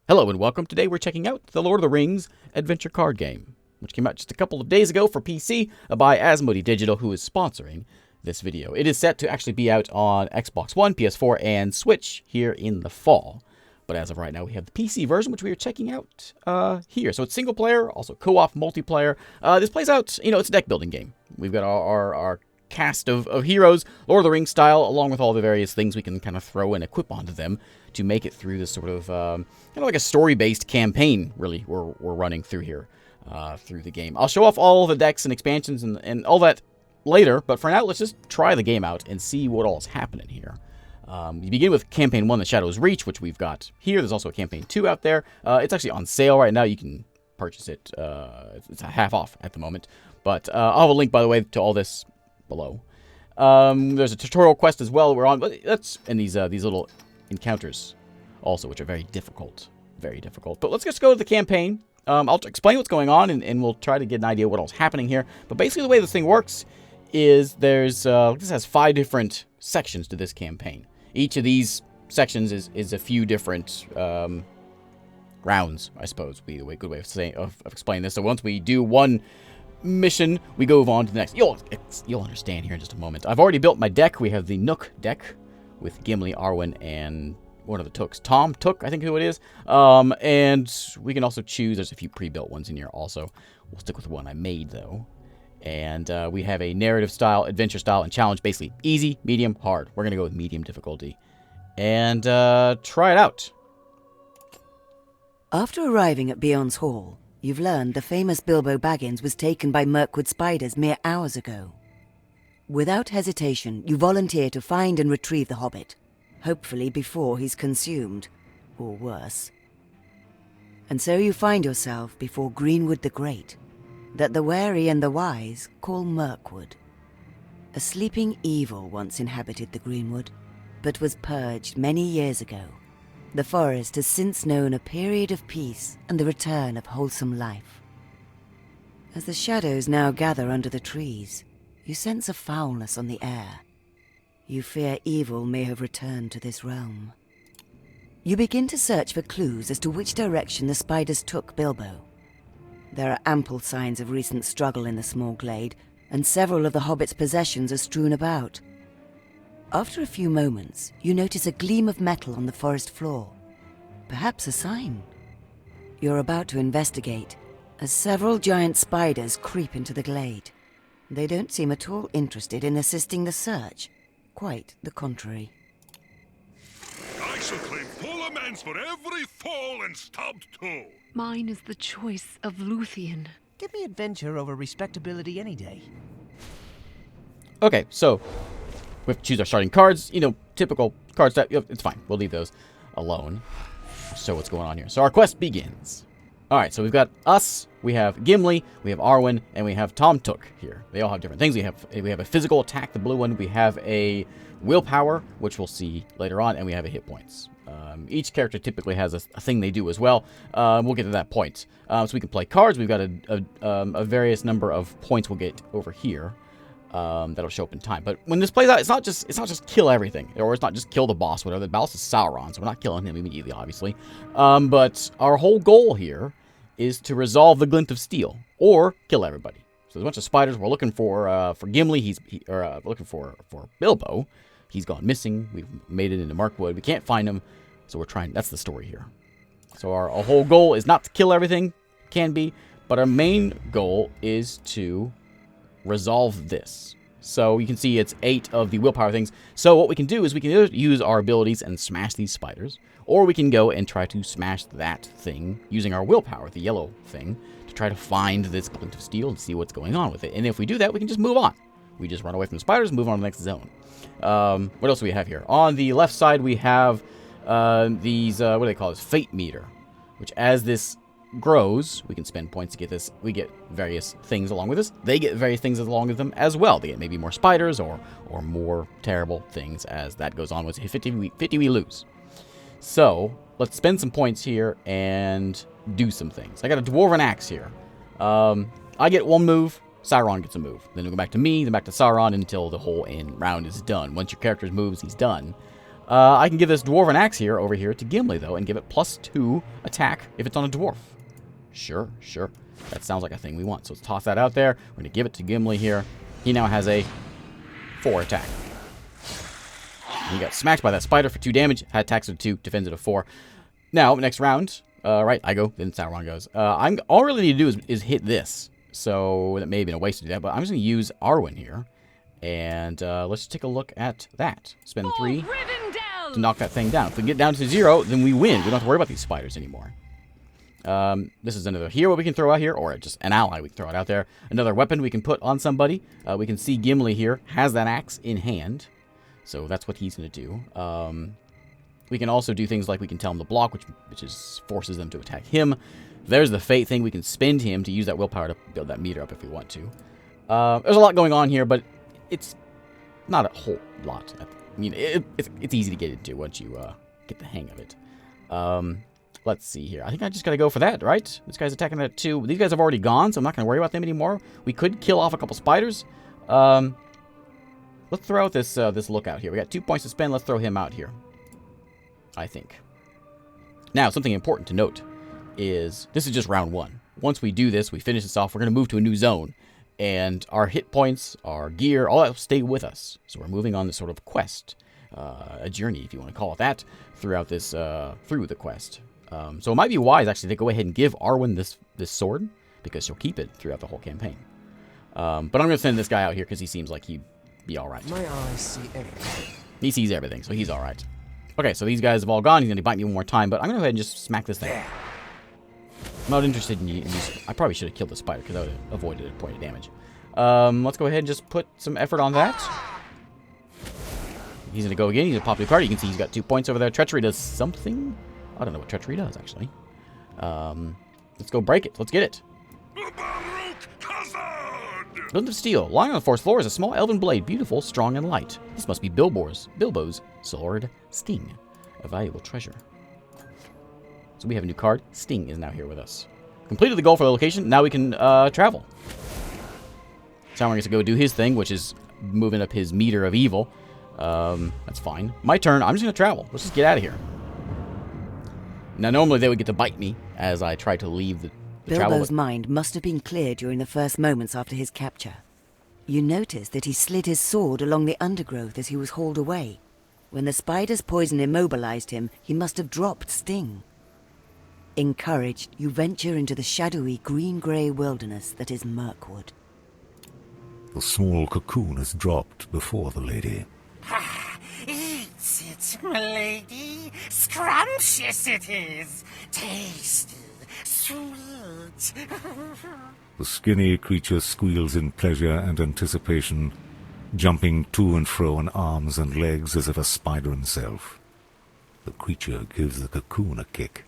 Hello and welcome. Today we're checking out the Lord of the Rings adventure card game, which came out just a couple of days ago for PC by Asmodee Digital, who is sponsoring this video. It is set to actually be out on Xbox One, PS4, and Switch here in the fall. But as of right now, we have the PC version, which we are checking out here. So it's single player, also co-op, multiplayer. This plays out, it's a deck building game. We've got our cast of heroes, Lord of the Rings style, along with all the various things we can kind of throw and equip onto them to make it through this sort of, like a story-based campaign, really, we're running through here, through the game. I'll show off all the decks and expansions and all that later, but for now, let's just try the game out and see what all is happening here. You begin with Campaign 1, The Shadow's Reach, which we've got here. There's also a Campaign 2 out there. It's actually on sale right now. You can purchase it. It's half off at the moment. But I'll have a link, by the way, to all this below. There's a tutorial quest as well we're on, but that's in these little encounters also, which are very difficult. Very difficult. But let's just go to the campaign. I'll explain what's going on, and we'll try to get an idea what else is happening here. But basically the way this thing works is there's, this has 5 different sections to this campaign. Each of these sections is a few different rounds, I suppose, would be the good way of explaining this. So once we do one mission, we go on to the next. You'll understand here in just a moment. I've already built my deck. We have the Nook deck with Gimli, Arwen, and one of the Tooks. Tom Took, I think who it is. And we can also choose. There's a few pre-built ones in here also. We'll stick with the one I made, though. And we have a narrative style, adventure style, and challenge. Basically, easy, medium, hard. We're going to go with medium difficulty. And try it out. After arriving at Beyond's Hall, you've learned the famous Bilbo Baggins was taken by Mirkwood spiders mere hours ago. Without hesitation, you volunteer to find and retrieve the Hobbit, hopefully before he's consumed, or worse. And so you find yourself before Greenwood the Great, that the wary and the wise call Mirkwood. A sleeping evil once inhabited the Greenwood, but was purged many years ago. The forest has since known a period of peace and the return of wholesome life. As the shadows now gather under the trees, you sense a foulness on the air. You fear evil may have returned to this realm. You begin to search for clues as to which direction the spiders took Bilbo. There are ample signs of recent struggle in the small glade, and several of the Hobbit's possessions are strewn about. After a few moments, you notice a gleam of metal on the forest floor. Perhaps a sign. You're about to investigate, as several giant spiders creep into the glade. They don't seem at all interested in assisting the search. Quite the contrary. I shall claim full amends for every fall and stubbed toe. Mine is the choice of Luthien. Give me adventure over respectability any day. Okay, so we have to choose our starting cards. Typical card set. It's fine. We'll leave those alone. So what's going on here? So our quest begins. All right, so we've got us. We have Gimli. We have Arwen, and we have Tom Took here. They all have different things. We have a physical attack, the blue one. We have a willpower, which we'll see later on, and we have a hit points. Each character typically has a thing they do as well. We'll get to that point. So we can play cards. We've got a various number of points we'll get over here. That'll show up in time. But when this plays out, it's not just kill everything, or it's not just kill the boss, whatever. The boss is Sauron, so we're not killing him immediately, obviously. But our whole goal here is to resolve the Glint of Steel, or kill everybody. So there's a bunch of spiders. We're looking for Gimli. We're looking for Bilbo. He's gone missing. We've made it into Mirkwood. We can't find him, so we're trying. That's the story here. So our whole goal is not to kill everything. Can be, but our main goal is to resolve this. So you can see it's 8 of the willpower things. So what we can do is we can either use our abilities and smash these spiders, or we can go and try to smash that thing using our willpower, the yellow thing, to try to find this Glint of Steel and see what's going on with it. And if we do that, we can just move on. We just run away from the spiders and move on to the next zone. What else do we have here? On the left side, we have these, what do they call this? Fate meter, which as this grows, we can spend points to get this. We get various things along with this. They get various things along with them as well. They get maybe more spiders or more terrible things as that goes on. With 50 we lose. So let's spend some points here and do some things. I got a Dwarven Axe here. I get one move. Sauron gets a move. Then it'll go back to me, then back to Sauron until the whole end round is done. Once your character moves, he's done. I can give this dwarven axe here over here to Gimli, though, and give it +2 attack if it's on a dwarf. Sure, sure. That sounds like a thing we want. So let's toss that out there. We're going to give it to Gimli here. He now has a 4 attack. He got smacked by that spider for 2 damage. Had attacks of 2, defends it of 4. Now, next round, right, I go, then Sauron goes. All I really need to do is hit this. So that may have been a waste to do that, but I'm just going to use Arwen here. And let's take a look at that. Spend 3 to knock that thing down. If we get down to 0, then we win. We don't have to worry about these spiders anymore. This is another hero we can throw out here, or just an ally we can throw it out there. Another weapon we can put on somebody. We can see Gimli here has that axe in hand. So that's what he's going to do. We can also do things like we can tell him to block, which forces them to attack him. There's the fate thing. We can spend him to use that willpower to build that meter up if we want to. There's a lot going on here, but it's not a whole lot. I mean, it's easy to get into once you get the hang of it. Let's see here. I think I just got to go for that, right? This guy's attacking that too. These guys have already gone, so I'm not going to worry about them anymore. We could kill off a couple spiders. Let's throw out this lookout here. We got 2 points to spend. Let's throw him out here, I think. Now, something important to note is this is just round 1. Once we do this, we finish this off, we're going to move to a new zone. And our hit points, our gear, all that will stay with us. So we're moving on this sort of quest, a journey, if you want to call it that, throughout this, through the quest. So it might be wise, actually, to go ahead and give Arwen this sword, because she'll keep it throughout the whole campaign. But I'm going to send this guy out here because he seems like he'd be all right. My eyes see everything. He sees everything, so he's all right. Okay, so these guys have all gone. He's going to bite me one more time, but I'm going to go ahead and just smack this thing. I'm not interested in these. I probably should have killed the spider because I would have avoided a point of damage. Let's go ahead and just put some effort on that. He's going to go again. He's going to pop a new card. You can see he's got 2 points over there. Treachery does something. I don't know what treachery does, actually. Let's go break it. Let's get it. Glint of Steel. Lying on the forest floor is a small elven blade. Beautiful, strong, and light. This must be Bilbo's sword, Sting. A valuable treasure. So we have a new card. Sting is now here with us. Completed the goal for the location. Now we can travel. Sauron gets to go do his thing, which is moving up his meter of evil. That's fine. My turn. I'm just going to travel. Let's just get out of here. Now, normally they would get to bite me as I try to leave the travel. Bilbo's mind must have been clear during the first moments after his capture. You noticed that he slid his sword along the undergrowth as he was hauled away. When the spider's poison immobilized him, he must have dropped Sting. Encouraged, you venture into the shadowy green-grey wilderness that is Mirkwood. The small cocoon is dropped before the lady. Eat it, milady. Scrumptious it is. Tasty, sweet. The skinny creature squeals in pleasure and anticipation, jumping to and fro on arms and legs as if a spider himself. The creature gives the cocoon a kick.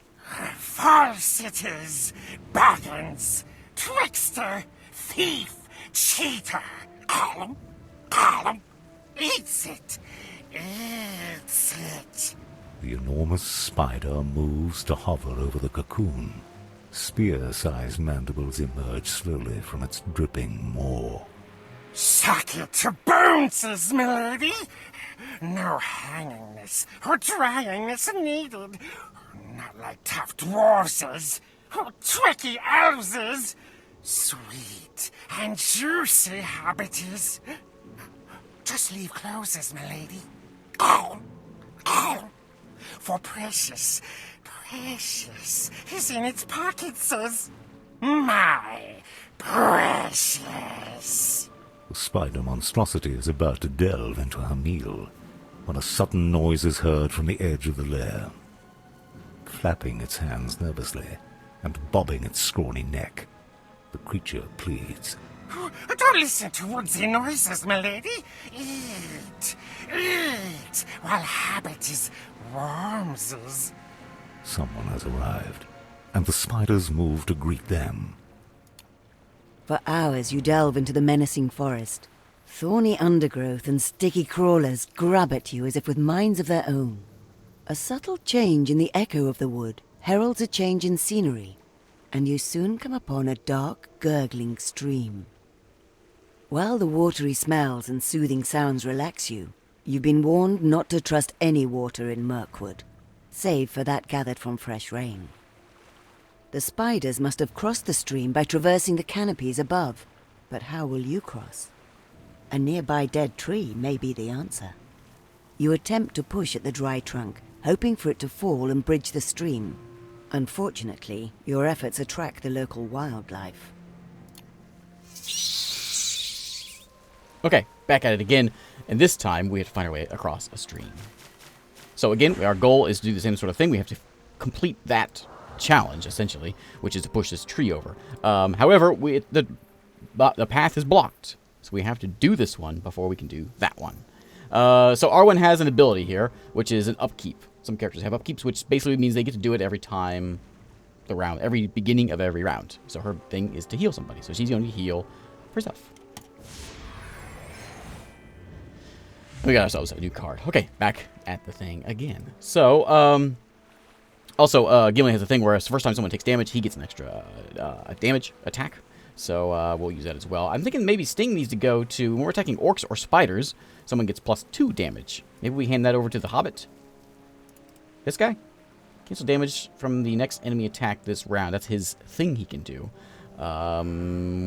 False it is. Baggins, trickster, thief, cheater. Call him. Eats it. Eats it. The enormous spider moves to hover over the cocoon. Spear-sized mandibles emerge slowly from its dripping maw. Suck it to bounces, milady. No hangingness or dryingness needed. Not like tough dwarfses or tricky elves. Sweet and juicy habbities. Just leave closes, milady. For precious is in its pockets, my precious. The spider monstrosity is about to delve into her meal when a sudden noise is heard from the edge of the lair. Flapping its hands nervously and bobbing its scrawny neck, the creature pleads. Don't listen to woodsy noises, milady. Eat while habit is warms. Someone has arrived, and the spiders move to greet them. For hours you delve into the menacing forest. Thorny undergrowth and sticky crawlers grab at you as if with minds of their own. A subtle change in the echo of the wood heralds a change in scenery, and you soon come upon a dark, gurgling stream. While the watery smells and soothing sounds relax you, You've been warned not to trust any water in Mirkwood, save for that gathered from fresh rain. The spiders must have crossed the stream by traversing the canopies above. But how will you cross? A nearby dead tree may be the answer. You attempt to push at the dry trunk, hoping for it to fall and bridge the stream. Unfortunately, your efforts attract the local wildlife. Okay, back at it again, and this time we have to find our way across a stream. So again, our goal is to do the same sort of thing. We have to complete that challenge, essentially, which is to push this tree over. However, the path is blocked, so we have to do this one before we can do that one. So R1 has an ability here, which is an upkeep. Some characters have upkeeps, which basically means they get to do it every time the round, every beginning of every round. So her thing is to heal somebody, so she's going to heal herself. We got ourselves a new card. Okay, back at the thing again. So, also, Gimli has a thing where the first time someone takes damage, he gets an extra damage attack. So, we'll use that as well. I'm thinking maybe Sting needs to go to, when we're attacking orcs or spiders, someone gets +2 damage. Maybe we hand that over to the Hobbit. This guy? Cancel damage from the next enemy attack this round. That's his thing he can do.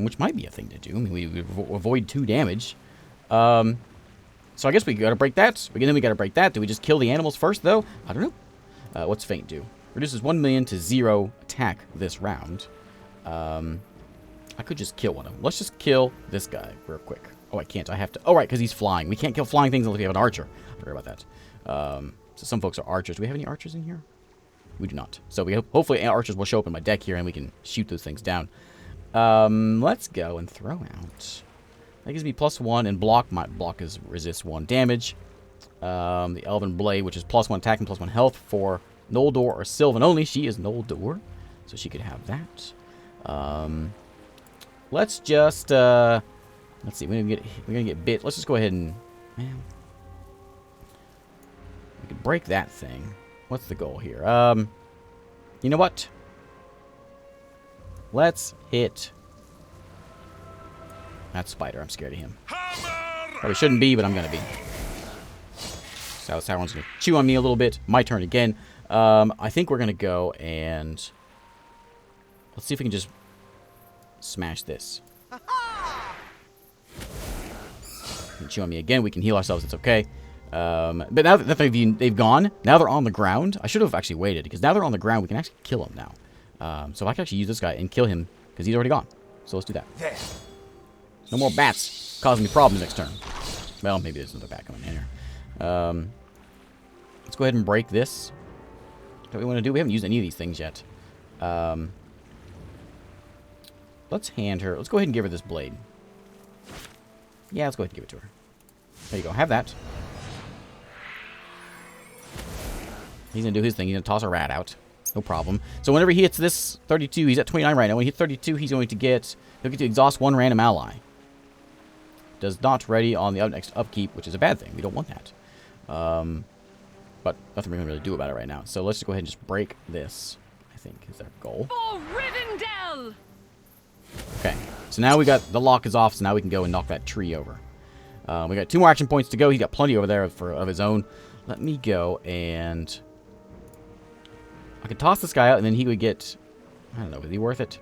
Which might be a thing to do. I mean, we avoid 2 damage. So I guess we gotta break that. Then we gotta break that. Do we just kill the animals first, though? I don't know. What's Feint do? Reduces 1 million to 0 attack this round. I could just kill one of them. Let's just kill this guy real quick. Oh, I can't. I have to. Oh, right, because he's flying. We can't kill flying things unless we have an archer. I forgot about that. So some folks are archers. Do we have any archers in here? We do not. So we hopefully archers will show up in my deck here and we can shoot those things down. Let's go and throw out. That gives me +1 and block. My block is resist 1 damage. The Elven Blade, which is +1 attack and +1 health for Noldor or Sylvan only. She is Noldor, so she could have that. Let's just let's see. We're gonna get bit. Let's just go ahead and we can break that thing. What's the goal here? You know what? Let's hit that spider. I'm scared of him. Probably shouldn't be, but I'm gonna be. So Sauron's gonna chew on me a little bit. My turn again. I think we're gonna go and let's see if we can just smash this. Can chew on me again. We can heal ourselves. It's okay. But now that they've gone, now they're on the ground. I should have actually waited because now they're on the ground. We can actually kill them now. So I can actually use this guy and kill him because he's already gone. So let's do that. No more bats causing me problems next turn. Well, maybe there's another bat coming in here. Let's go ahead and break this. What we want to do? We haven't used any of these things yet. Let's hand her. Let's go ahead and give her this blade. Yeah, let's go ahead and give it to her. There you go. Have that. He's going to do his thing. He's going to toss a rat out. No problem. So whenever he hits this 32, he's at 29 right now. When he hits 32, he's going to get... He'll get to exhaust 1 random ally. Does not ready on the next upkeep, which is a bad thing. We don't want that. But nothing we can really do about it right now. So let's just go ahead and just break this, I think, is our goal. For Rivendell! Okay. So now we got... The lock is off, so now we can go and knock that tree over. We got 2 more action points to go. He's got plenty over there of his own. Let me go and... I could toss this guy out, and then he would get... I don't know. Is he worth it?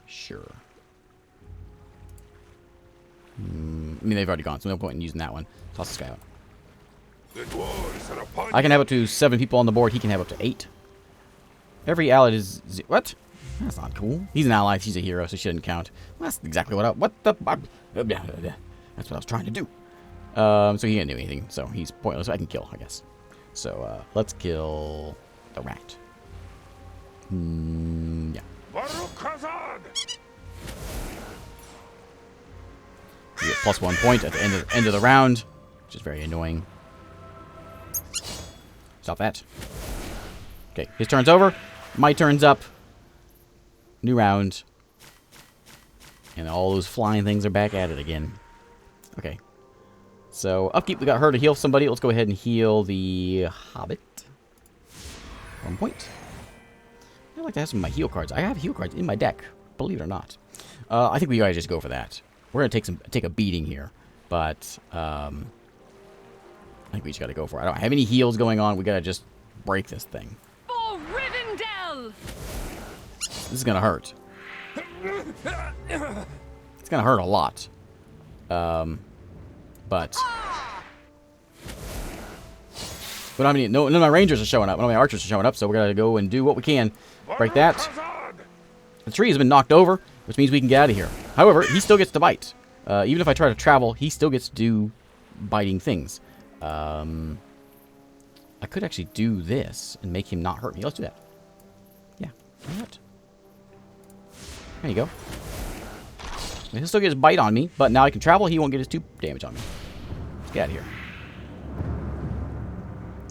Sure. I mean, they've already gone, so no point in using that one. Toss this guy out. The dwarves are upon I can have up to 7 people on the board. He can have up to 8. Every ally is... What? That's not cool. He's an ally. She's a hero, so she doesn't count. Well, that's exactly what I... What the... That's what I was trying to do. So he can't do anything, so he's pointless. I can kill, I guess. So, let's kill the rat. Yeah. You get +1 point at the end of the round, which is very annoying. Stop that. Okay, his turn's over. My turn's up. New round. And all those flying things are back at it again. Okay. So, upkeep, we got her to heal somebody. Let's go ahead and heal the Hobbit. 1 point. I'd like to have some of my heal cards. I have heal cards in my deck, believe it or not. I think we gotta just go for that. We're going to take a beating here. But, I think we just got to go for it. I don't have any heals going on. We got to just break this thing. For Rivendell! This is going to hurt. It's going to hurt a lot. But we don't have any, none of my rangers are showing up. None of my archers are showing up, so we're going to go and do what we can. Break that. The tree has been knocked over, which means we can get out of here. However, he still gets to bite. Even if I try to travel, he still gets to do biting things. I could actually do this and make him not hurt me. Let's do that. Yeah, why not? There you go. He'll still get his bite on me, but now I can travel. He won't get his 2 damage on me. Let's get out of here.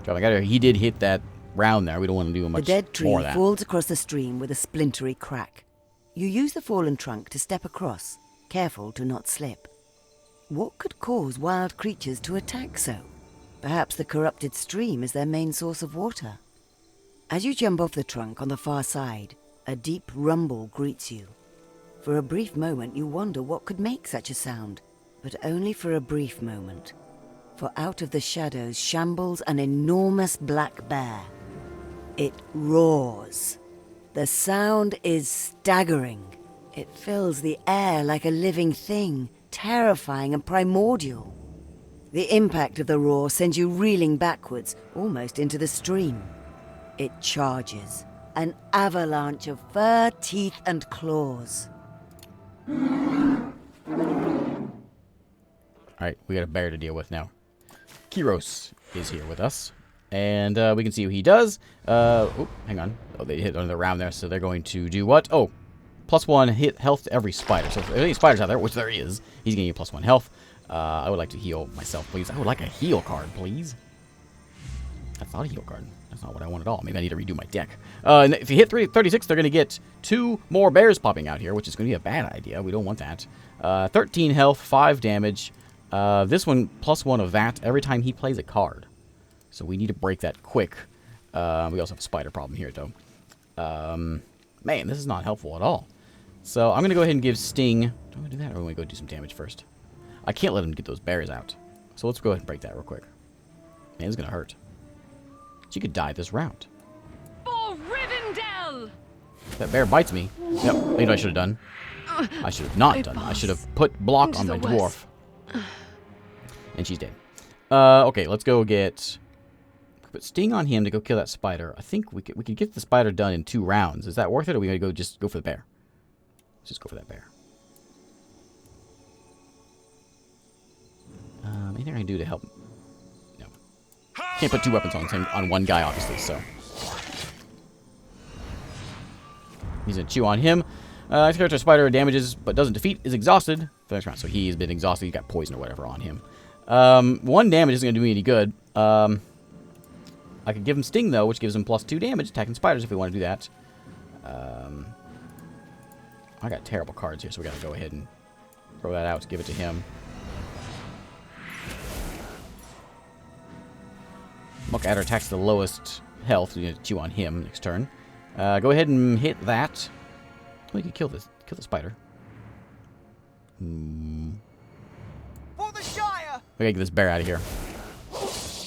Traveling out of here. He did hit that round there. We don't want to do much more of that. The dead tree falls across the stream with a splintery crack. You use the fallen trunk to step across, careful to not slip. What could cause wild creatures to attack so? Perhaps the corrupted stream is their main source of water. As you jump off the trunk on the far side, a deep rumble greets you. For a brief moment you wonder what could make such a sound, but only for a brief moment. For out of the shadows shambles an enormous black bear. It roars. The sound is staggering. It fills the air like a living thing, terrifying and primordial. The impact of the roar sends you reeling backwards, almost into the stream. It charges, an avalanche of fur, teeth, and claws. Alright, we got a bear to deal with now. Kiros is here with us. And we can see what he does. Oh, hang on. Oh, they hit another round there, so they're going to do what? Oh, +1 hit health to every spider. So if there's any spiders out there, which there is, he's going to get +1 health. I would like to heal myself, please. I would like a heal card, please. That's not a heal card. That's not what I want at all. Maybe I need to redo my deck. And if you hit 36, they're going to get 2 more bears popping out here, which is going to be a bad idea. We don't want that. 13 health, 5 damage. This one, +1 of that every time he plays a card. So we need to break that quick. We also have a spider problem here, though. Man, this is not helpful at all. So I'm going to go ahead and give Sting... Do I want to do that, or do I want to go do some damage first? I can't let him get those bears out. So let's go ahead and break that real quick. Man, this is going to hurt. She could die this round. For Rivendell! That bear bites me. Yep, you know what I should have done? I should have not done that. I should have put block on my dwarf. And she's dead. Okay, let's go get... Put Sting on him to go kill that spider. I think we could get the spider done in 2 rounds. Is that worth it, or are we going to just go for the bear? Let's just go for that bear. Anything I can do to help? No. Can't put 2 weapons on one guy, obviously, so. He's going to chew on him. This character spider damages but doesn't defeat is exhausted for the next round. So he's been exhausted. He's got poison or whatever on him. 1 damage isn't going to do me any good. I could give him Sting, though, which gives him +2 damage, attacking spiders if we want to do that. I got terrible cards here, so we got to go ahead and throw that out, give it to him. Muck Adder attacks the lowest health. We're going to chew on him next turn. Go ahead and hit that. We can kill the spider. For the Shire! We gotta get this bear out of here.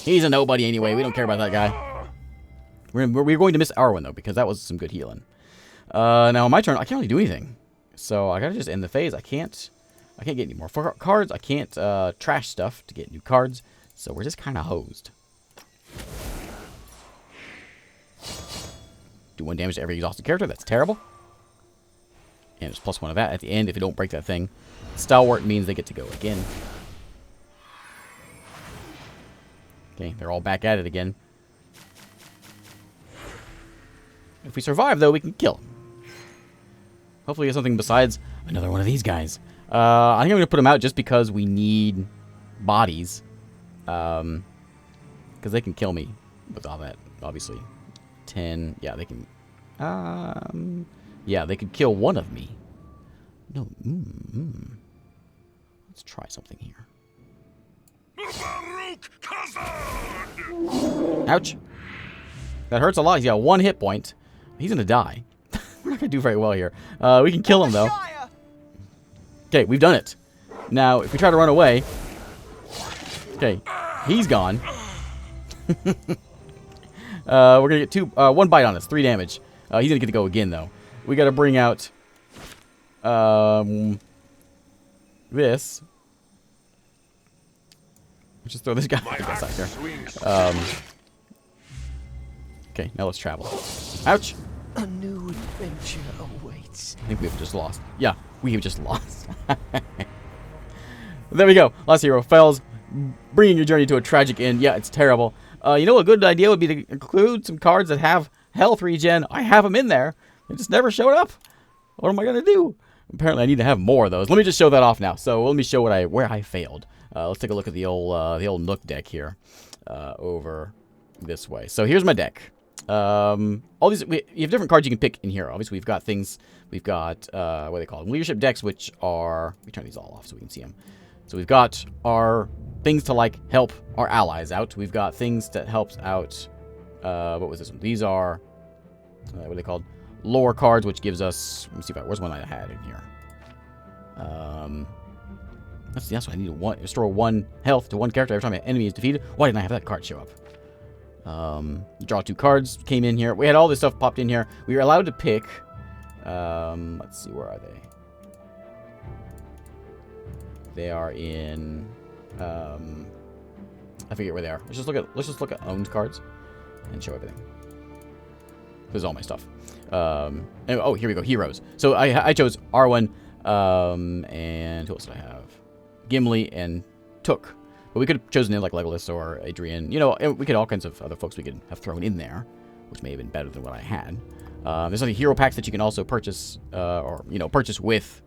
He's a nobody anyway. We don't care about that guy. We're going to miss our one, though, because that was some good healing. Now, on my turn, I can't really do anything. So I gotta just end the phase. I can't get any more cards. I can't trash stuff to get new cards. So we're just kind of hosed. Do 1 damage to every exhausted character. That's terrible. And there's +1 of that at the end if you don't break that thing. Stalwart means they get to go again. Okay, they're all back at it again. If we survive, though, we can kill him. Hopefully it's something besides another one of these guys. I think I'm going to put him out just because we need bodies. Because they can kill me with all that, obviously. 10, yeah, they can... yeah, they could kill one of me. No, Let's try something here. Ouch. That hurts a lot. He's got 1 hit point. He's going to die. We're not going to do very well here. We can kill him, though. Okay, we've done it. Now, if we try to run away... Okay, he's gone. We're going to get one bite on us, 3 damage. He's going to get to go again, though. We got to bring out... this. Let's just throw this guy out there. Okay, now let's travel. Ouch! A new adventure awaits. I think we've just lost. Yeah, we have just lost. There we go. Last hero fails, bringing your journey to a tragic end. Yeah, it's terrible. You know, a good idea would be to include some cards that have health regen. I have them in there. They just never showed up. What am I gonna do? Apparently, I need to have more of those. Let me just show that off now. So let me show where I failed. Let's take a look at the old Nook deck here, over this way. So here's my deck. All these you have different cards you can pick in here. Obviously, we've got things. We've got what do they call them? Leadership decks, which are we turn these all off so we can see them. So we've got our things to like help our allies out. We've got things that helps out. What was this one? These are what are they called? Lore cards, which gives us. Let me see if where's one I had in here. That's what I need to restore 1 health to 1 character every time an enemy is defeated. Why didn't I have that card show up? Draw 2 cards. Came in here. We had all this stuff popped in here. We were allowed to pick. Let's see, where are they? They are in. I forget where they are. Let's just look at owned cards and show everything. This is all my stuff. And, oh, here we go. Heroes. So I chose Arwen. And who else did I have? Gimli and Took. But we could have chosen in like Legolas or Adrian. You know, we could all kinds of other folks we could have thrown in there, which may have been better than what I had. There's other hero packs that you can also purchase, or you know, purchase with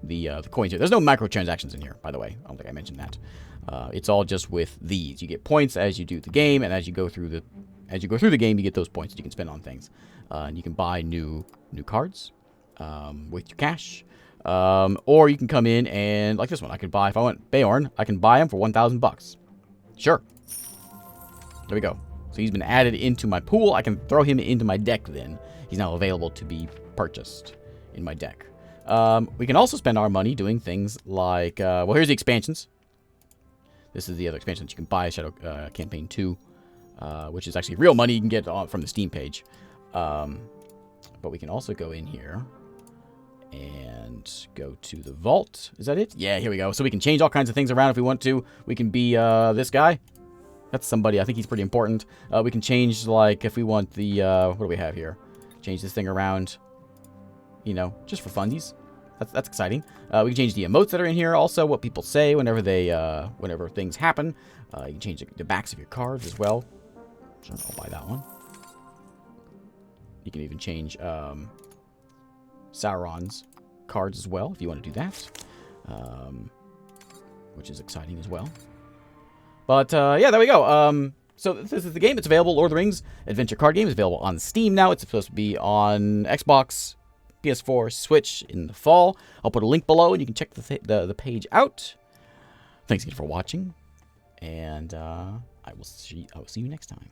the coins here. There's no microtransactions in here, by the way. I don't think I mentioned that. It's all just with these. You get points as you do the game, and as you go through the game, you get those points that you can spend on things. And you can buy new cards with your cash. Or you can come in and, like this one, I could buy, if I want Beorn, I can buy him for 1,000 bucks. Sure. There we go. So he's been added into my pool. I can throw him into my deck then. He's now available to be purchased in my deck. We can also spend our money doing things like, well, here's the expansions. This is the other expansion that you can buy, Shadow Campaign 2, which is actually real money you can get from the Steam page. But we can also go in here and go to the vault. Is that it? Yeah, here we go. So we can change all kinds of things around if we want to. We can be this guy. That's somebody. I think he's pretty important. We can change, like, if we want the, what do we have here? Change this thing around, you know, just for funsies. That's exciting. We can change the emotes that are in here. Also, what people say whenever whenever things happen. You can change the backs of your cards as well. So I'll buy that one. You can even change Sauron's cards as well, if you want to do that. Which is exciting as well. But, yeah, there we go. So this is the game. It's available. Lord of the Rings Adventure Card Game is available on Steam now. It's supposed to be on Xbox, PS4, Switch in the fall. I'll put a link below, and you can check the page out. Thanks again for watching, and I will see you next time.